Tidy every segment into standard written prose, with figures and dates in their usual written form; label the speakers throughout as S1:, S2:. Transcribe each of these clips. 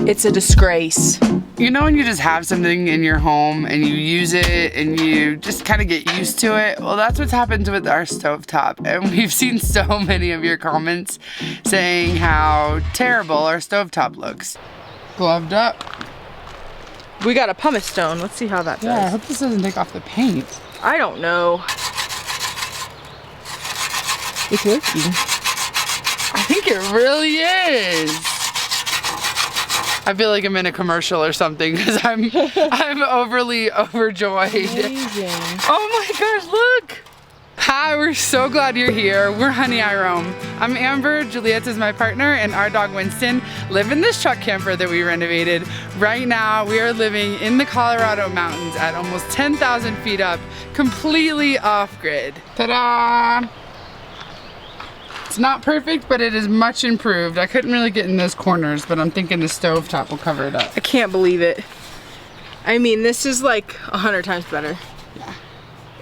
S1: It's a disgrace.
S2: You know when you just have something in your home and you use it and you just kind of get used to it? Well, that's what's happened with our stovetop. And we've seen so many of your comments saying how terrible our stovetop looks. Gloved up.
S1: We got a pumice stone. Let's see how that does.
S2: Yeah, I hope this doesn't take off the paint.
S1: I don't know. It's working.
S2: I think it really is. I feel like I'm in a commercial or something because I'm overly overjoyed.
S1: Amazing.
S2: Oh my gosh, look! Hi, we're so glad you're here. We're Honey I Roam. I'm Amber, Giulietta is my partner, and our dog Winston live in this truck camper that we renovated. Right now, we are living in the Colorado mountains at almost 10,000 feet up, completely off-grid. Ta-da! It's not perfect, but it is much improved. I couldn't really get in those corners, but I'm thinking the stovetop will cover it up.
S1: I can't believe it. I mean, this is like 100 times better.
S2: Yeah.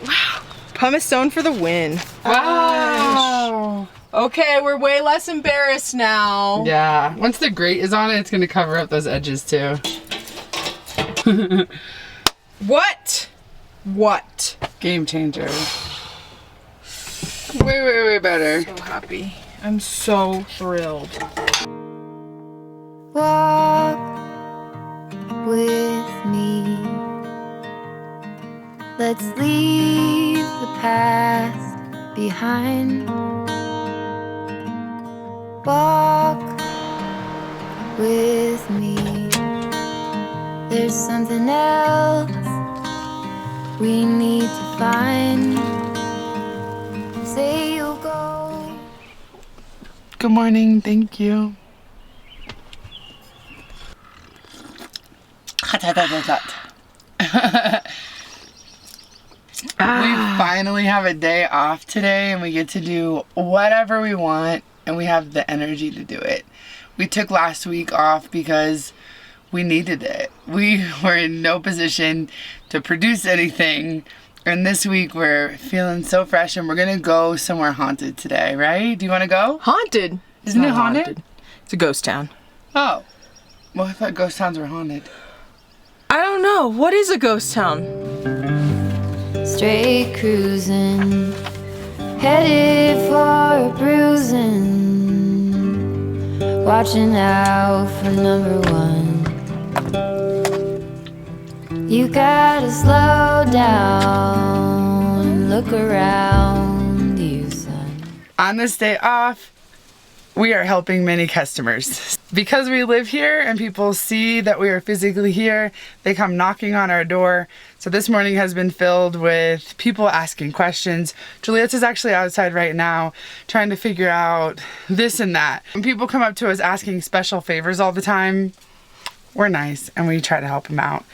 S1: Wow. Pumice stone for the win.
S2: Wow.
S1: Okay, we're way less embarrassed now.
S2: Yeah. Once the grate is on it, it's gonna cover up those edges too.
S1: What? What?
S2: Game changer. Way better.
S1: So happy. I'm so thrilled.
S3: Walk with me. Let's leave the past behind. Walk with me. There's something else we need to find. Say you'll go.
S2: Good morning, thank you. We finally have a day off today and we get to do whatever we want and we have the energy to do it. We took last week off because we needed it. We were in no position to produce anything. And this week we're feeling so fresh and we're gonna go somewhere haunted today, right? Do you wanna go?
S1: Haunted?
S2: Isn't it haunted?
S1: It's a ghost town.
S2: Oh. Well, I thought ghost towns were haunted.
S1: I don't know. What is a ghost town?
S3: Straight cruising, headed for a bruising, watching out for number one. You gotta slow down, look around you, son.
S2: On this day off, we are helping many customers. Because we live here and people see that we are physically here, they come knocking on our door. So this morning has been filled with people asking questions. Giulietta's actually outside right now trying to figure out this and that. When people come up to us asking special favors all the time, we're nice and we try to help them out.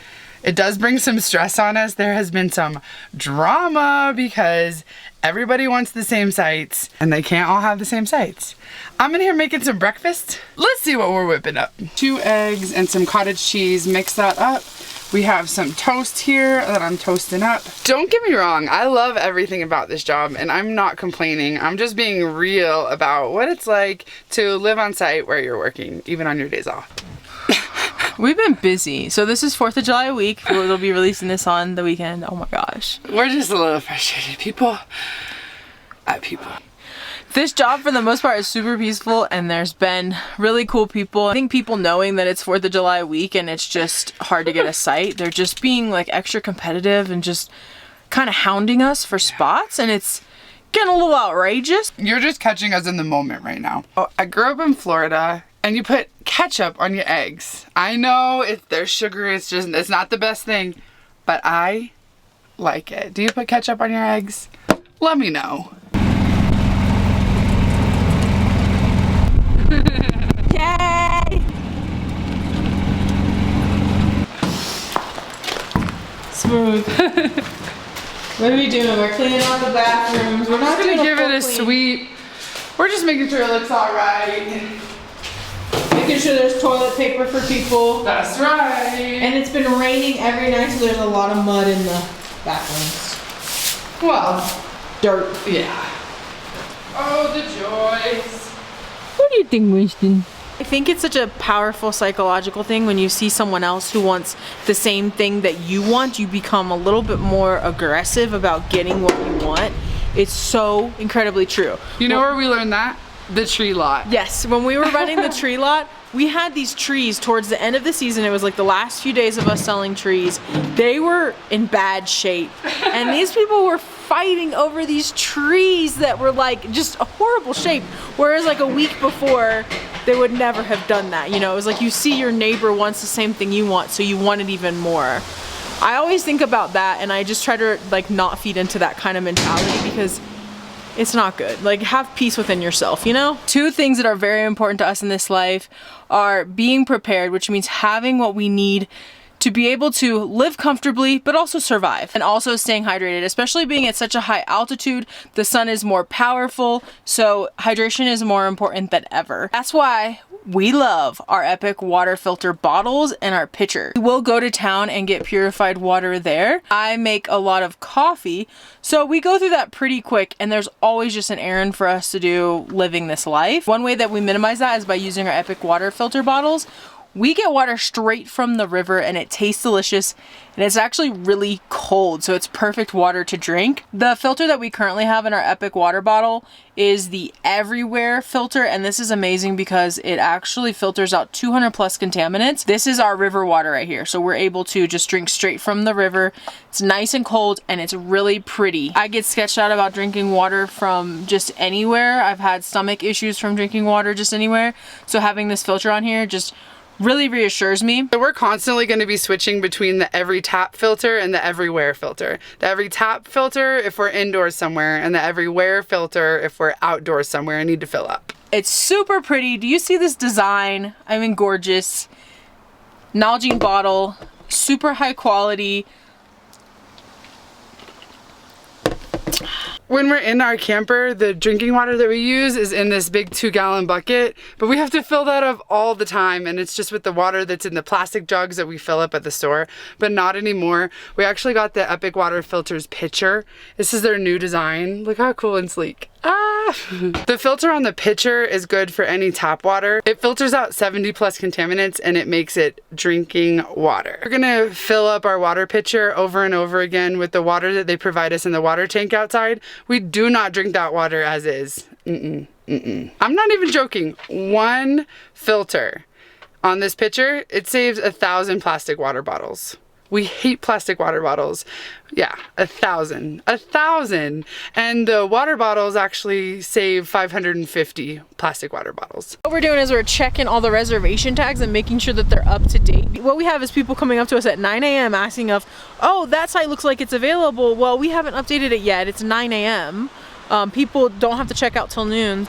S2: It does bring some stress on us. There has been some drama because everybody wants the same sites and they can't all have the same sites. I'm in here making some breakfast. Let's see what we're whipping up. 2 eggs and some cottage cheese, mix that up. We have some toast here that I'm toasting up. Don't get me wrong, I love everything about this job and I'm not complaining. I'm just being real about what it's like to live on site where you're working, even on your days off.
S1: We've been busy. So this is 4th of July week. We'll be releasing this on the weekend. Oh my gosh.
S2: We're just a little frustrated. People.
S1: This job for the most part is super peaceful and there's been really cool people. I think people knowing that it's 4th of July week and it's just hard to get a site, they're just being like extra competitive and just kind of hounding us for spots and it's getting a little outrageous.
S2: You're just catching us in the moment right now. Oh, I grew up in Florida and you put ketchup on your eggs. I know if there's sugar, it's not the best thing, but I like it. Do you put ketchup on your eggs? Let me know.
S1: Yay! Smooth. What are we doing? We're cleaning out the bathrooms. We're not
S2: gonna
S1: doing
S2: give it a
S1: full clean.
S2: sweep. We're just making sure it looks all right.
S1: Making sure there's toilet paper for people.
S2: That's right.
S1: And it's been raining every night, so there's a lot of mud in the bathrooms.
S2: Well,
S1: Dirt.
S2: yeah. Oh, the joys.
S1: What do you think, Winston? I think it's such a powerful psychological thing when you see someone else who wants the same thing that you want, you become a little bit more aggressive about getting what you want. It's so incredibly true.
S2: You know where we learned that? The tree lot.
S1: Yes, when we were running the tree lot, we had these trees towards the end of the season. It was like the last few days of us selling trees. They were in bad shape. And these people were fighting over these trees that were like just a horrible shape. Whereas like a week before, they would never have done that. You know, it was like you see your neighbor wants the same thing you want, so you want it even more. I always think about that, and I just try to like not feed into that kind of mentality because it's not good. Like, have peace within yourself, you know? 2 things that are very important to us in this life are being prepared, which means having what we need to be able to live comfortably, but also survive. And also staying hydrated, especially being at such a high altitude. The sun is more powerful, so hydration is more important than ever. That's why we love our Epic water filter bottles and our pitcher. We will go to town and get purified water there. I make a lot of coffee, so we go through that pretty quick, and there's always just an errand for us to do living this life. One way that we minimize that is by using our Epic water filter bottles. We get water straight from the river and it tastes delicious, and it's actually really cold, so it's perfect water to drink. The filter that we currently have in our Epic water bottle is the Everywhere filter, and this is amazing because it actually filters out 200 plus contaminants. This is our river water right here, so we're able to just drink straight from the river. It's nice and cold and it's really pretty. I get sketched out about drinking water from just anywhere. I've had stomach issues from drinking water just anywhere, so having this filter on here just really reassures me.
S2: So we're constantly going to be switching between the Every Tap filter and the Everywhere filter. The Every Tap filter if we're indoors somewhere, and the Everywhere filter if we're outdoors somewhere and need to fill up.
S1: It's super pretty. Do you see this design? I mean, gorgeous. Nalgene bottle, super high quality.
S2: When we're in our camper, the drinking water that we use is in this big 2-gallon bucket, but we have to fill that up all the time, and it's just with the water that's in the plastic jugs that we fill up at the store, but not anymore. We actually got the Epic Water Filters pitcher. This is their new design. Look how cool and sleek. The filter on the pitcher is good for any tap water. It filters out 70 plus contaminants and it makes it drinking water. We're gonna fill up our water pitcher over and over again with the water that they provide us in the water tank outside. We do not drink that water as is. I'm not even joking. 1 filter on this pitcher, it saves 1,000 plastic water bottles. We hate plastic water bottles. Yeah, 1,000. 1,000. And the water bottles actually save 550 plastic water bottles.
S1: What we're doing is we're checking all the reservation tags and making sure that they're up to date. What we have is people coming up to us at 9 a.m. asking of, oh, that site looks like it's available. Well, we haven't updated it yet. It's 9 a.m. People don't have to check out till noon.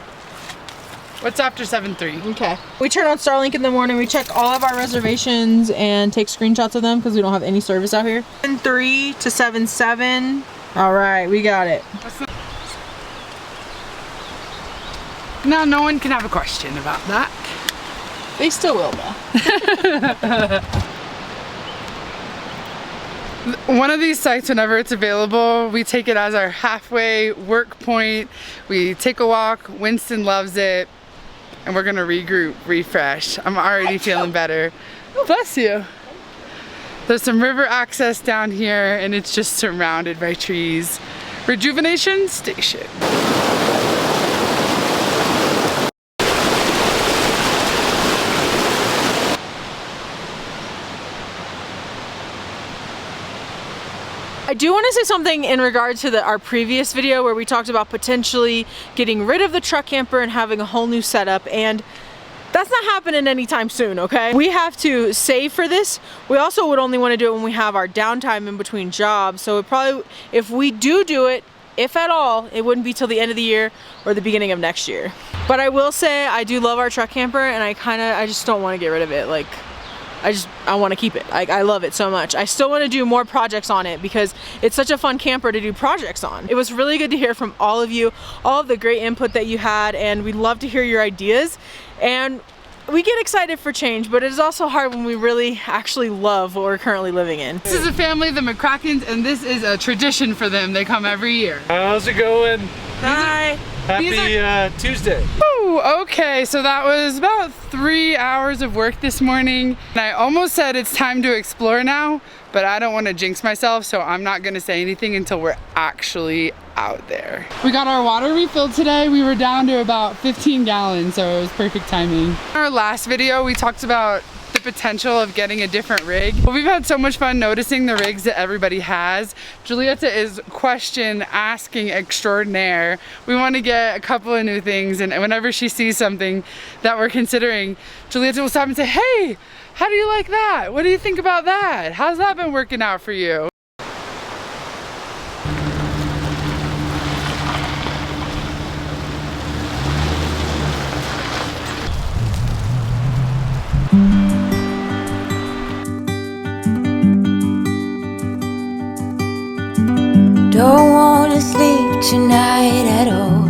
S2: What's after 7:3?
S1: Okay. We turn on Starlink in the morning. We check all of our reservations and take screenshots of them because we don't have any service out here. 7:3 to 7:7. All right, we got it.
S2: Now no one can have a question about that.
S1: They still will though.
S2: One of these sites, whenever it's available, we take it as our halfway work point. We take a walk. Winston loves it. And we're gonna regroup, refresh. I'm already feeling better. Bless you. There's some river access down here and it's just surrounded by trees. Rejuvenation station.
S1: I do want to say something in regard to our previous video where we talked about potentially getting rid of the truck camper and having a whole new setup, and that's not happening anytime soon, okay? We have to save for this. We also would only want to do it when we have our downtime in between jobs, so it probably, if we do it, if at all, it wouldn't be till the end of the year or the beginning of next year. But I will say I do love our truck camper, and I just don't want to get rid of it. Like, I want to keep it. I love it so much. I still want to do more projects on it because it's such a fun camper to do projects on. It was really good to hear from all of you, all of the great input that you had, and we'd love to hear your ideas. And we get excited for change, but it is also hard when we really actually love what we're currently living in.
S2: This is a family, the McCrackens, and this is a tradition for them. They come every year.
S4: How's it going?
S1: Hi.
S4: Happy Tuesday.
S2: Oh, okay, so that was about 3 hours of work this morning. And I almost said it's time to explore now, but I don't want to jinx myself, so I'm not gonna say anything until we're actually out there. We got our water refilled today. We were down to about 15 gallons, so it was perfect timing. In our last video, we talked about the potential of getting a different rig. But we've had so much fun noticing the rigs that everybody has. Giulietta is question asking extraordinaire. We want to get a couple of new things, and whenever she sees something that we're considering, Giulietta will stop and say, hey, how do you like that? What do you think about that? How's that been working out for you?
S3: Don't wanna sleep tonight at all.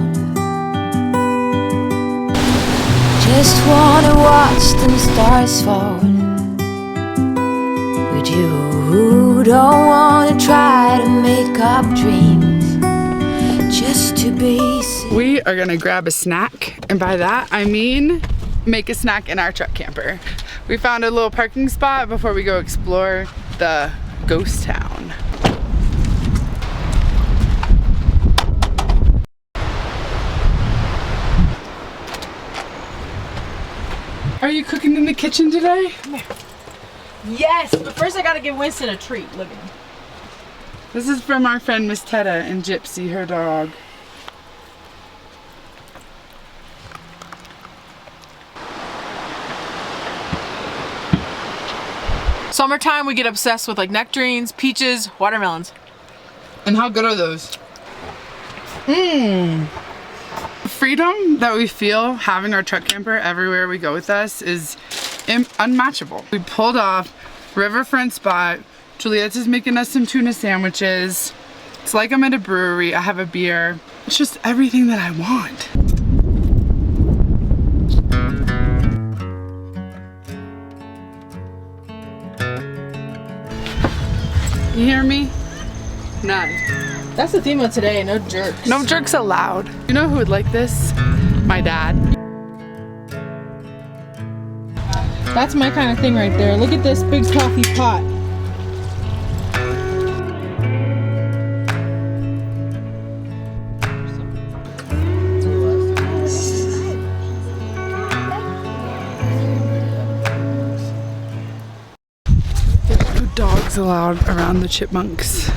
S3: Just wanna watch them stars fall. But you don't wanna try to make up dreams just to be seen.
S2: We are gonna grab a snack, and by that I mean make a snack in our truck camper. We found a little parking spot before we go explore the ghost town. Are you cooking in the kitchen today?
S1: Yes, but first I gotta give Winston a treat. Look at him.
S2: This is from our friend Miss Tetta and Gypsy, her dog.
S1: Summertime, we get obsessed with like nectarines, peaches, watermelons.
S2: And how good are those? Mmm. Freedom that we feel having our truck camper everywhere we go with us is unmatchable. We pulled off riverfront spot. Giulietta's making us some tuna sandwiches. It's like I'm at a brewery. I have a beer. It's just everything that I want. You hear me? None.
S1: That's the theme of today, no jerks.
S2: No jerks allowed. You know who would like this? My dad.
S1: That's my kind of thing right there. Look at this big coffee pot.
S2: No dogs allowed around the chipmunks.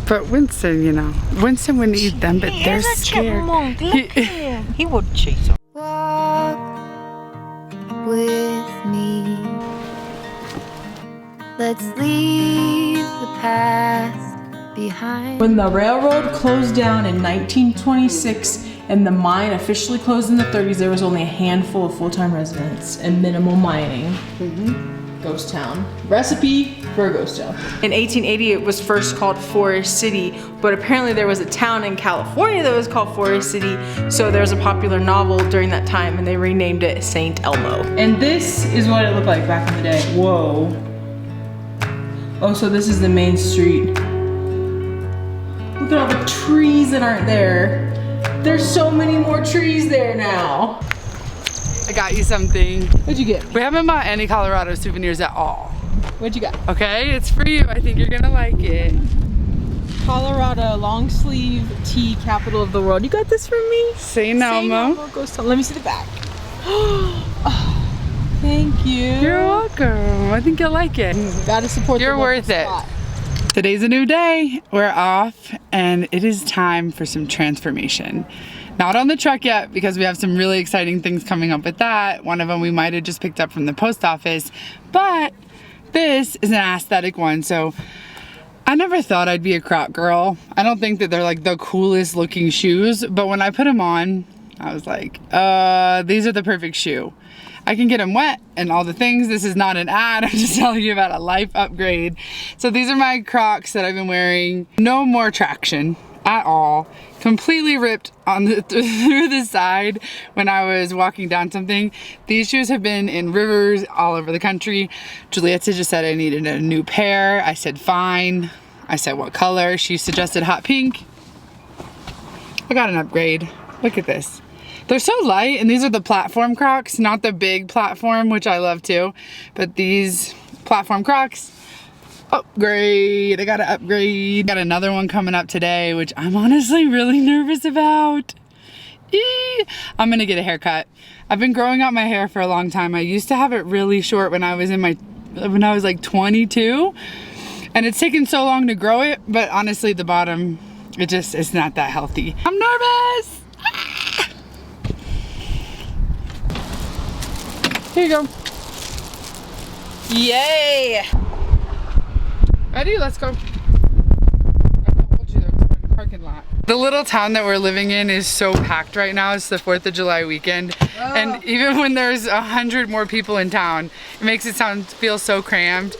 S2: But Winston, you know, Winston wouldn't eat them, but they're scared.
S5: He would chase them.
S3: Walk with me. Let's leave the past behind.
S1: When the railroad closed down in 1926 and the mine officially closed in the 30s, there was only a handful of full-time residents and minimal mining. Ghost town. Recipe for a ghost town. In 1880, it was first called Forest City, but apparently there was a town in California that was called Forest City, so there was a popular novel during that time and they renamed it St. Elmo. And this is what it looked like back in the day. Whoa. Oh, so this is the main street. Look at all the trees that aren't there. There's so many more trees there now.
S2: I got you something.
S1: What'd you get?
S2: We haven't bought any Colorado souvenirs at all.
S1: What'd you got?
S2: Okay, it's for you. I think you're gonna like it.
S1: Colorado long sleeve tee, capital of the world. You got this from me?
S2: St. Elmo.
S1: Ghost town. Let me see the back. Oh, thank you.
S2: You're welcome. I think you'll like it.
S1: Gotta support the
S2: You're
S1: local
S2: worth it.
S1: spot.
S2: Today's a new day. We're off and it is time for some transformation. Not on the truck yet because we have some really exciting things coming up with that. One of them we might have just picked up from the post office, but this is an aesthetic one. So I never thought I'd be a Croc girl. I don't think that they're like the coolest looking shoes, but when I put them on, I was like, these are the perfect shoe. I can get them wet and all the things. This is not an ad. I'm just telling you about a life upgrade. So these are my Crocs that I've been wearing. No more traction at all. Completely ripped on the through the side when I was walking down something. These shoes have been in rivers all over the country. Giulietta just said I needed a new pair. I said fine. I said what color? She suggested hot pink. I got an upgrade. Look at this. They're so light, and these are the platform Crocs, not the big platform, which I love too. But these platform Crocs, upgrade. I gotta upgrade. Got another one coming up today, which I'm honestly really nervous about. I'm gonna get a haircut. I've been growing out my hair for a long time. I used to have it really short when I was like 22, and it's taken so long to grow it, but honestly the bottom, it's not that healthy. I'm nervous. Here you go.
S1: Yay!
S2: Ready? Let's go. Parking lot. The little town that we're living in is so packed right now. It's the 4th of July weekend. Oh. And even when there's 100 more people in town, it makes it feel so crammed.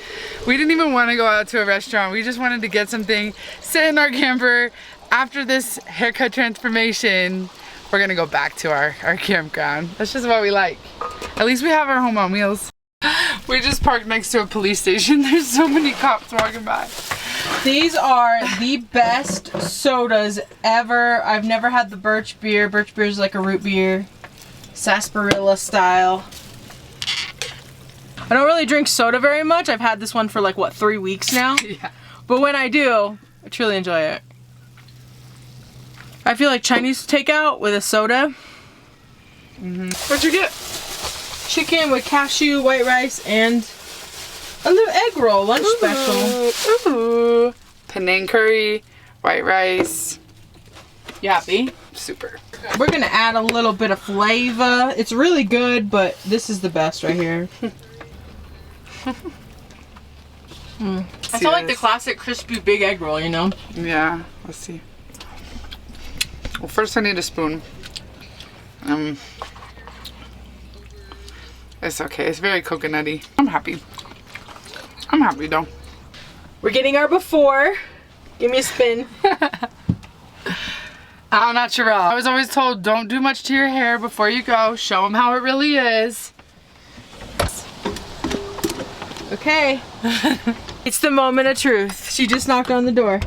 S2: We didn't even want to go out to a restaurant. We just wanted to get something, sit in our camper. After this haircut transformation, we're gonna go back to our campground. That's just what we like. At least we have our home on wheels. We just parked next to a police station. There's so many cops walking by.
S1: These are the best sodas ever. I've never had the birch beer. Birch beer is like a root beer, sarsaparilla style. I don't really drink soda very much. I've had this one for like, what, 3 weeks now?
S2: Yeah.
S1: But when I do, I truly enjoy it. I feel like Chinese takeout with a soda.
S2: What'd you get?
S1: Chicken with cashew, white rice, and a little egg roll, lunch special.
S2: Ooh. Penang curry, white rice.
S1: You happy?
S2: Super.
S1: We're gonna add a little bit of flavor. It's really good, but this is the best right here. I feel like the classic crispy big egg roll, you know?
S2: Yeah, let's see. Well, first I need a spoon. It's okay, it's very coconutty. I'm happy. I'm happy though.
S1: We're getting our before. Give me a spin.
S2: Au natural. I was always told, don't do much to your hair before you go. Show them how it really is.
S1: Okay. It's the moment of truth. She just knocked on the door.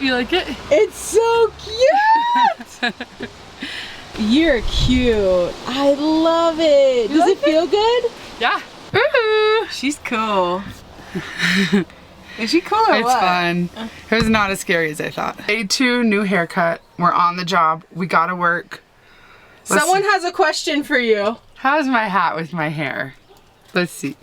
S2: You like it?
S1: It's so cute! You're cute. I love it. Does it feel good?
S2: Yeah. Ooh.
S1: She's cool. Is she cool or
S2: It's
S1: what?
S2: fun. It was not as scary as I thought. Day 2, new haircut. We're on the job. We gotta work.
S1: Someone has a question for you.
S2: How's my hat with my hair? Let's see.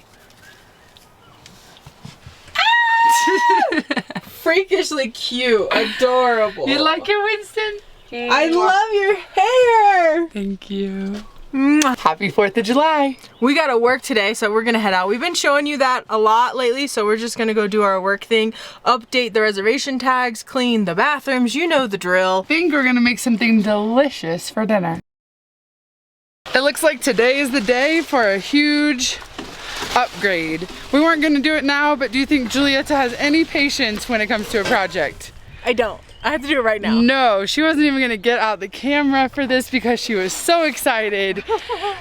S1: Freakishly cute. Adorable.
S2: You like it, Winston?
S1: I love your hair.
S2: Thank you. Happy 4th of July.
S1: We gotta work today, so we're gonna head out. We've been showing you that a lot lately, so we're just gonna go do our work thing, update the reservation tags, clean the bathrooms, you know the drill.
S2: I think we're gonna make something delicious for dinner. It looks like today is the day for a huge upgrade. We weren't gonna do it now, but do you think Giulietta has any patience when it comes to a project?
S1: I don't. I have to do it right now.
S2: No, she wasn't even gonna get out the camera for this because she was so excited.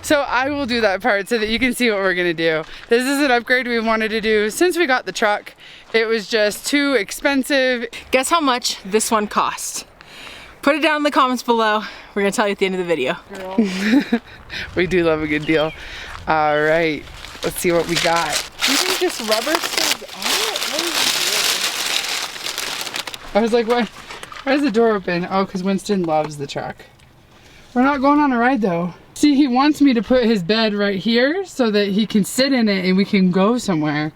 S2: So I will do that part so that you can see what we're gonna do. This is an upgrade we wanted to do since we got the truck. It was just too expensive.
S1: Guess how much this one cost? Put it down in the comments below. We're gonna tell you at the end of the video.
S2: We do love a good deal. All right, let's see what we got.
S1: Do you think this rubber stays on it? What is
S2: I was like, why is the door open? Oh, because Winston loves the truck. We're not going on a ride though. See, he wants me to put his bed right here so that he can sit in it and we can go somewhere.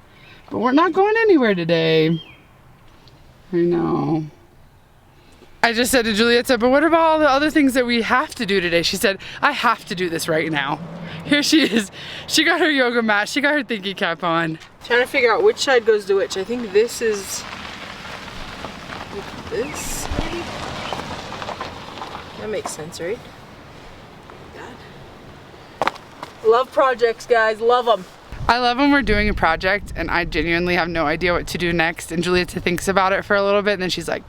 S2: But we're not going anywhere today. I know. I just said to Giulietta, but what about all the other things that we have to do today? She said, I have to do this right now. Here she is. She got her yoga mat. She got her thinking cap on.
S1: Trying to figure out which side goes to which. I think this is like this, maybe? That makes sense, right? God. Love projects, guys. Love them.
S2: I love when we're doing a project and I genuinely have no idea what to do next, and Giulietta thinks about it for a little bit and then she's like,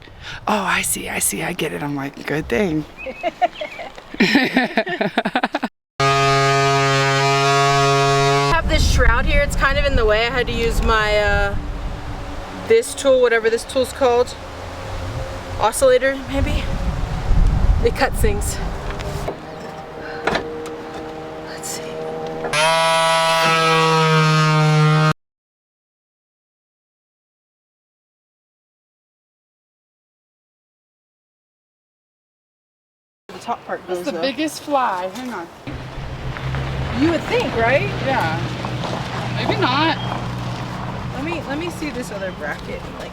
S2: oh, I see, I get it. I'm like, good thing. I have this shroud here. It's kind of in the way. I had to use my
S1: this tool, whatever this tool's called, oscillator maybe, it cuts things. Let's see. The top part goes
S2: It's the biggest fly. Hang on.
S1: You would think, right?
S2: Yeah. Maybe not.
S1: Let me see this other bracket. Like,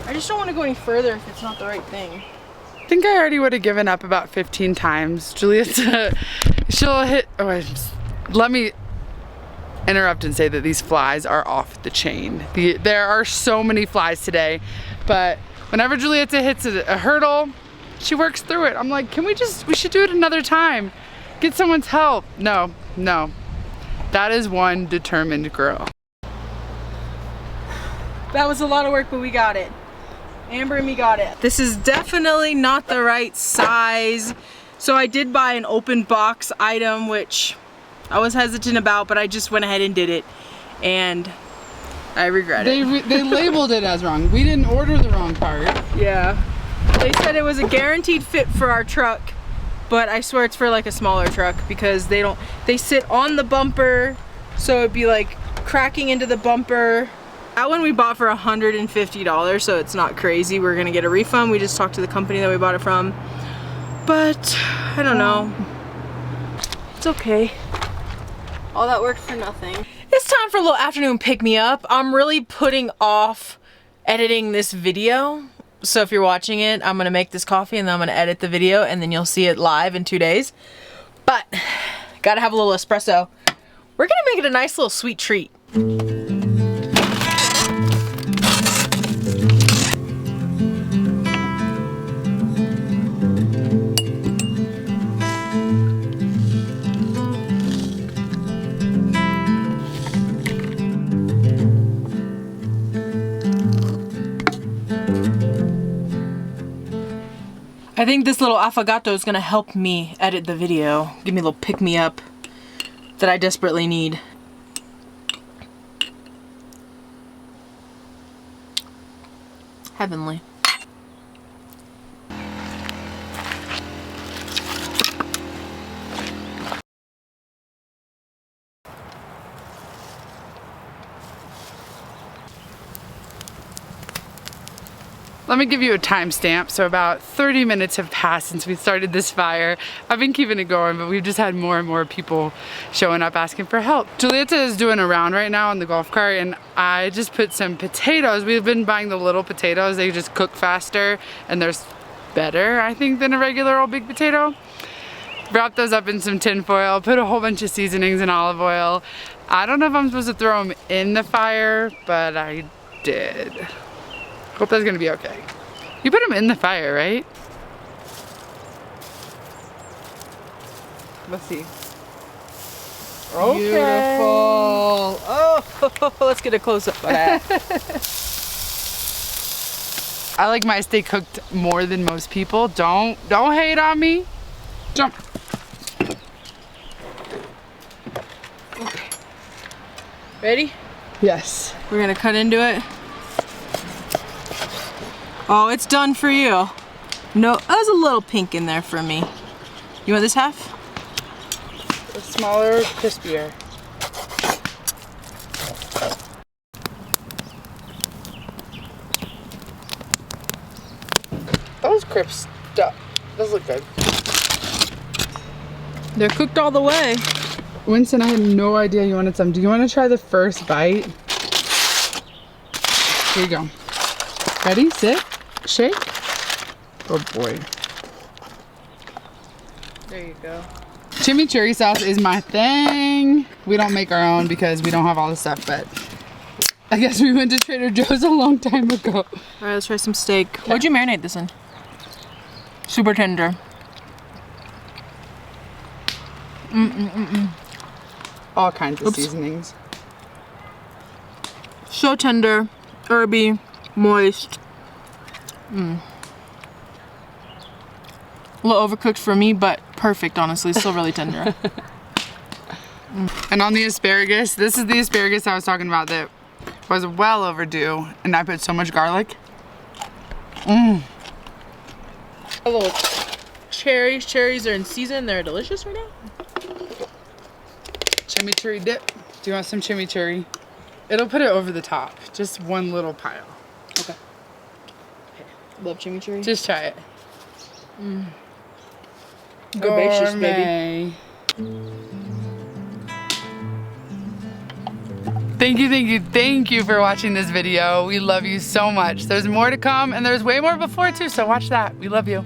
S1: I just don't want to go any further if it's not the right thing.
S2: I think I already would have given up about 15 times. Giulietta, she'll hit. Oh, let me interrupt and say that these flies are off the chain. There are so many flies today, but whenever Giulietta hits a hurdle, she works through it. I'm like, we should do it another time. Get someone's help. No. That is one determined girl.
S1: That was a lot of work, but we got it. Amber and me got it. This is definitely not the right size. So I did buy an open box item, which I was hesitant about, but I just went ahead and did it. And I regret it.
S2: They labeled it as wrong. We didn't order the wrong part.
S1: Yeah. They said it was a guaranteed fit for our truck, but I swear it's for like a smaller truck because they sit on the bumper, so it'd be like cracking into the bumper. That one we bought for $150, so it's not crazy. We're gonna get a refund. We just talked to the company that we bought it from, but I don't know. It's okay. All that work for nothing. It's time for a little afternoon pick-me-up. I'm really putting off editing this video. So if you're watching it, I'm gonna make this coffee and then I'm gonna edit the video and then you'll see it live in 2 days. But, gotta have a little espresso. We're gonna make it a nice little sweet treat. I think this little affogato is gonna help me edit the video. Give me a little pick-me-up that I desperately need. Heavenly.
S2: Let me give you a timestamp. So about 30 minutes have passed since we started this fire. I've been keeping it going, but we've just had more and more people showing up asking for help. Giulietta is doing a round right now on the golf cart, and I just put some potatoes. We've been buying the little potatoes. They just cook faster, and they're better, I think, than a regular old big potato. Wrap those up in some tin foil, put a whole bunch of seasonings and olive oil. I don't know if I'm supposed to throw them in the fire, but I did. Hope that's gonna be okay. You put them in the fire, right? Let's see.
S1: Okay. Beautiful. Oh, let's get a close-up of that.
S2: I like my steak cooked more than most people. Don't hate on me. Jump.
S1: Okay. Ready?
S2: Yes.
S1: We're gonna cut into it. Oh, it's done for you. No, there's a little pink in there for me. You want this half?
S2: The smaller, crispier. Those crisp stuff. Those look good.
S1: They're cooked all the way.
S2: Winston, I had no idea you wanted some. Do you want to try the first bite? Here you go. Ready, sit, shake. Oh boy.
S1: There you go.
S2: Chimichurri sauce is my thing. We don't make our own because we don't have all the stuff, but I guess we went to Trader Joe's a long time ago.
S1: All right, let's try some steak. What'd you marinate this in? Super tender.
S2: All kinds of seasonings.
S1: So tender, herby, moist. A little overcooked for me, but perfect, honestly. Still really tender.
S2: And on the asparagus, this is the asparagus I was talking about that Was well overdue, and I put so much garlic. Mmm.
S1: A little cherries. Cherries are in season. They're delicious right now.
S2: Chimichurri dip. Do you want some chimichurri? It'll put it over the top. Just one little pile.
S1: Okay. Love chimichurri.
S2: Just try it.
S1: Herbaceous,
S2: Gourmet. Thank you for watching this video. We love you so much. There's more to come, and there's way more before too, so watch that. We love you.